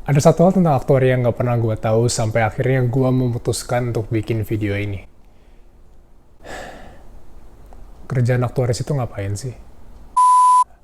Ada satu hal tentang aktuaria yang nggak pernah gue tahu sampai akhirnya gue memutuskan untuk bikin video ini. Kerjaan aktuaris itu ngapain sih?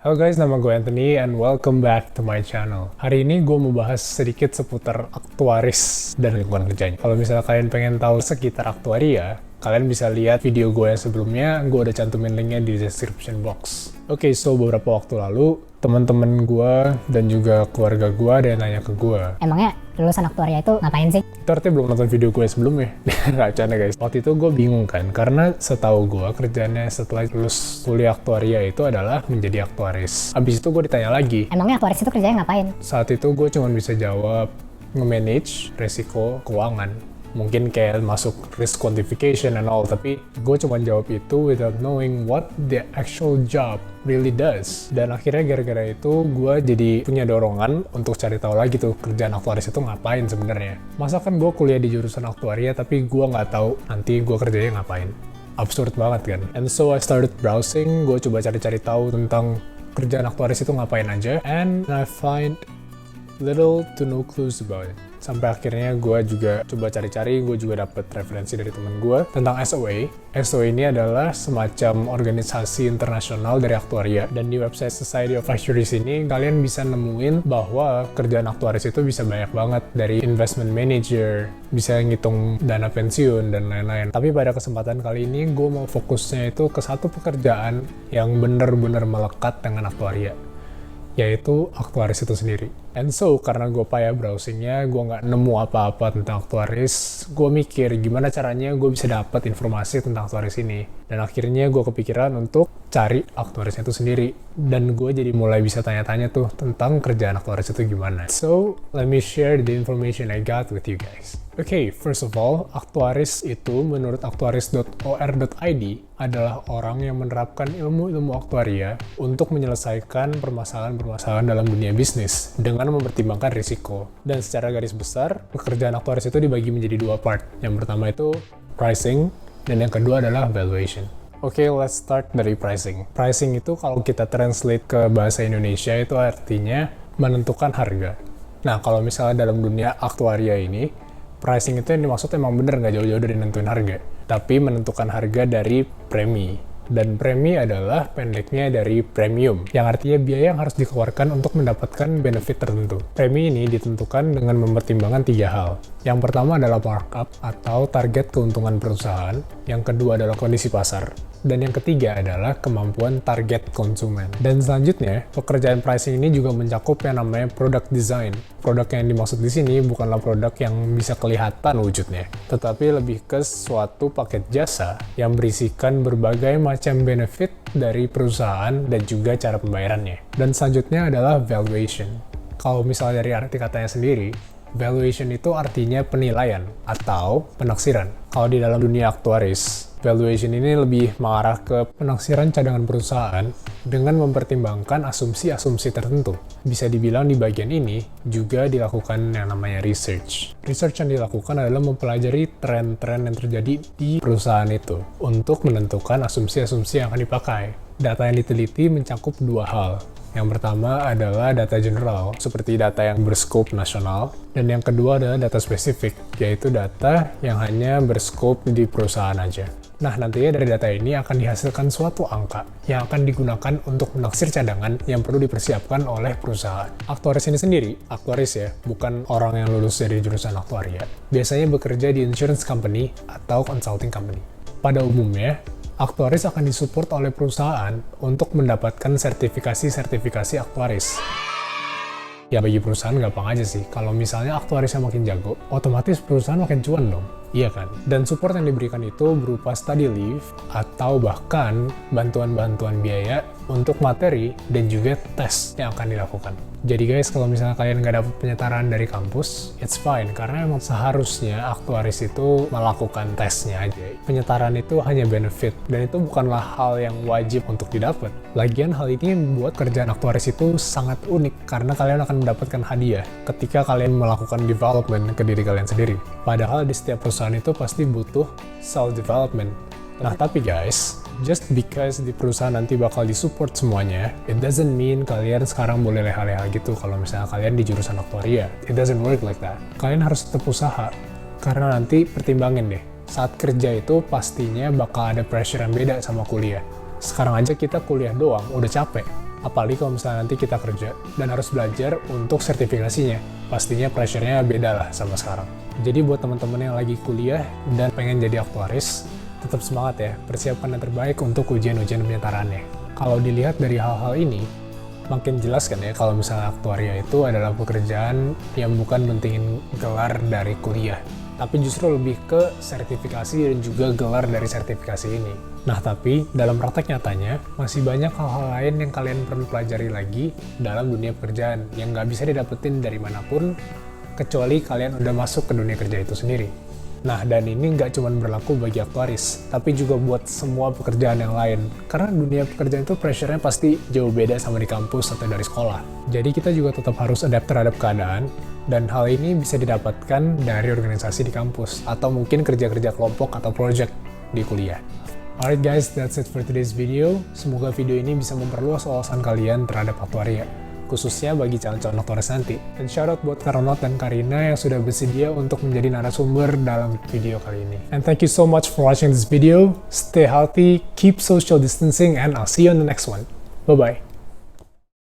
Halo guys, nama gue Anthony and welcome back to my channel. Hari ini gue mau bahas sedikit seputar aktuaris dan lingkungan kerjanya. Kalau misalnya kalian pengen tahu sekitar aktuaria, kalian bisa lihat video gue yang sebelumnya, gue udah cantumin linknya di description box. Oke, so beberapa waktu lalu, teman-teman gue dan juga keluarga gue ada yang nanya ke gue. Emangnya lulusan aktuaria itu ngapain sih? Itu artinya belum nonton video gue sebelumnya. Nggak canda guys. Waktu itu gue bingung kan, karena setahu gue kerjaannya setelah lulus kuliah aktuaria itu adalah menjadi aktuaris. Habis itu gue ditanya lagi. Emangnya aktuaris itu kerjanya ngapain? Saat itu gue cuma bisa jawab nge-manage resiko keuangan. Mungkin kayak masuk risk quantification and all, tapi gue cuma jawab itu without knowing what the actual job really does. Dan akhirnya gara-gara itu gue jadi punya dorongan untuk cari tahu lagi tuh kerjaan aktuaris itu ngapain sebenarnya. Masa kan gue kuliah di jurusan aktuaria tapi gue nggak tahu nanti gue kerjanya ngapain. Absurd banget kan. And so I started browsing, gue coba cari-cari tahu tentang kerjaan aktuaris itu ngapain aja, and I find little to no clues about it. Sampai akhirnya gue juga coba cari-cari, gue juga dapet referensi dari temen gue tentang SOA. SOA ini adalah semacam organisasi internasional dari aktuaria. Dan di website Society of Actuaries ini, kalian bisa nemuin bahwa kerjaan aktuaris itu bisa banyak banget. Dari investment manager, bisa ngitung dana pensiun, dan lain-lain. Tapi pada kesempatan kali ini, gue mau fokusnya itu ke satu pekerjaan yang bener-bener melekat dengan aktuaria, yaitu aktuaris itu sendiri. And so, karena gue payah browsingnya, gue nggak nemu apa-apa tentang aktuaris, gue mikir gimana caranya gue bisa dapat informasi tentang aktuaris ini. Dan akhirnya gue kepikiran untuk cari aktuarisnya itu sendiri. Dan gue jadi mulai bisa tanya-tanya tuh tentang kerjaan aktuaris itu gimana. So, let me share the information I got with you guys. Okay, first of all, aktuaris itu menurut aktuaris.or.id adalah orang yang menerapkan ilmu-ilmu aktuaria untuk menyelesaikan permasalahan-permasalahan dalam dunia bisnis dengan mempertimbangkan risiko. Dan secara garis besar, pekerjaan aktuaris itu dibagi menjadi dua part. Yang pertama itu pricing, dan yang kedua adalah valuation. Oke, let's start dari pricing. Pricing itu kalau kita translate ke bahasa Indonesia itu artinya menentukan harga. Nah, kalau misalnya dalam dunia aktuaria ini, pricing itu yang dimaksud emang bener nggak jauh-jauh dari nentuin harga, tapi menentukan harga dari premi. Dan premi adalah pendeknya dari premium, yang artinya biaya yang harus dikeluarkan untuk mendapatkan benefit tertentu. Premi ini ditentukan dengan mempertimbangkan tiga hal. Yang pertama adalah markup atau target keuntungan perusahaan, yang kedua adalah kondisi pasar, dan yang ketiga adalah kemampuan target konsumen. Dan selanjutnya, pekerjaan pricing ini juga mencakup yang namanya product design. Produk yang dimaksud di sini bukanlah produk yang bisa kelihatan wujudnya, tetapi lebih ke suatu paket jasa yang berisikan berbagai macam benefit dari perusahaan dan juga cara pembayarannya. Dan selanjutnya adalah valuation. Kalau misalnya dari arti katanya sendiri, valuation itu artinya penilaian atau penaksiran. Kalau di dalam dunia aktuaris, valuation ini lebih mengarah ke penaksiran cadangan perusahaan dengan mempertimbangkan asumsi-asumsi tertentu. Bisa dibilang di bagian ini juga dilakukan yang namanya research. Research yang dilakukan adalah mempelajari tren-tren yang terjadi di perusahaan itu untuk menentukan asumsi-asumsi yang akan dipakai. Data yang diteliti mencakup dua hal. Yang pertama adalah data general, seperti data yang berskop nasional, dan yang kedua adalah data spesifik, yaitu data yang hanya berskop di perusahaan aja. Nah, nantinya dari data ini akan dihasilkan suatu angka yang akan digunakan untuk menaksir cadangan yang perlu dipersiapkan oleh perusahaan. Aktuaris ini sendiri, aktuaris ya, bukan orang yang lulus dari jurusan aktuaria, biasanya bekerja di insurance company atau consulting company. Pada umumnya, aktuaris akan disupport oleh perusahaan untuk mendapatkan sertifikasi aktuaris. Ya bagi perusahaan gampang aja sih, kalau misalnya aktuarisnya makin jago, otomatis perusahaan makin cuan dong. Iya kan? Dan support yang diberikan itu berupa study leave atau bahkan bantuan-bantuan biaya untuk materi dan juga tes yang akan dilakukan. Jadi guys, kalau misalnya kalian nggak dapat penyetaraan dari kampus, it's fine, karena emang seharusnya aktuaris itu melakukan tesnya aja. Penyetaraan itu hanya benefit, dan itu bukanlah hal yang wajib untuk didapat. Lagian hal ini membuat kerjaan aktuaris itu sangat unik, karena kalian akan mendapatkan hadiah ketika kalian melakukan development ke diri kalian sendiri. Padahal di setiap perusahaan itu pasti butuh self-development, Nah tapi guys, just because di perusahaan nanti bakal disupport semuanya, it doesn't mean kalian sekarang boleh leha-leha gitu kalau misalnya kalian di jurusan aktuaria. It doesn't work like that. Kalian harus tetap usaha, karena nanti pertimbangin deh, saat kerja itu pastinya bakal ada pressure yang beda sama kuliah. Sekarang aja kita kuliah doang, udah capek. Apalagi kalau misalnya nanti kita kerja dan harus belajar untuk sertifikasinya. Pastinya pressure-nya beda lah sama sekarang. Jadi buat teman-teman yang lagi kuliah dan pengen jadi aktuaris, tetap semangat ya, persiapkan yang terbaik untuk ujian-ujian penyetaraannya. Kalau dilihat dari hal-hal ini, makin jelas kan ya kalau misalnya aktuaria itu adalah pekerjaan yang bukan mentingin gelar dari kuliah, tapi justru lebih ke sertifikasi dan juga gelar dari sertifikasi ini. Nah tapi, dalam praktek nyatanya, masih banyak hal-hal lain yang kalian perlu pelajari lagi dalam dunia pekerjaan yang nggak bisa didapetin dari manapun, kecuali kalian udah masuk ke dunia kerja itu sendiri. Nah, dan ini nggak cuma berlaku bagi aktuaris, tapi juga buat semua pekerjaan yang lain. Karena dunia pekerjaan itu pressure-nya pasti jauh beda sama di kampus atau dari sekolah. Jadi kita juga tetap harus adapt terhadap keadaan, dan hal ini bisa didapatkan dari organisasi di kampus, atau mungkin kerja-kerja kelompok atau project di kuliah. Alright guys, that's it for today's video. Semoga video ini bisa memperluas wawasan kalian terhadap aktuaria, khususnya bagi calon-calon aktuaris nanti. Dan shoutout buat Karonot dan Karina yang sudah bersedia untuk menjadi narasumber dalam video kali ini. And thank you so much for watching this video. Stay healthy, keep social distancing, and I'll see you on the next one. Bye-bye.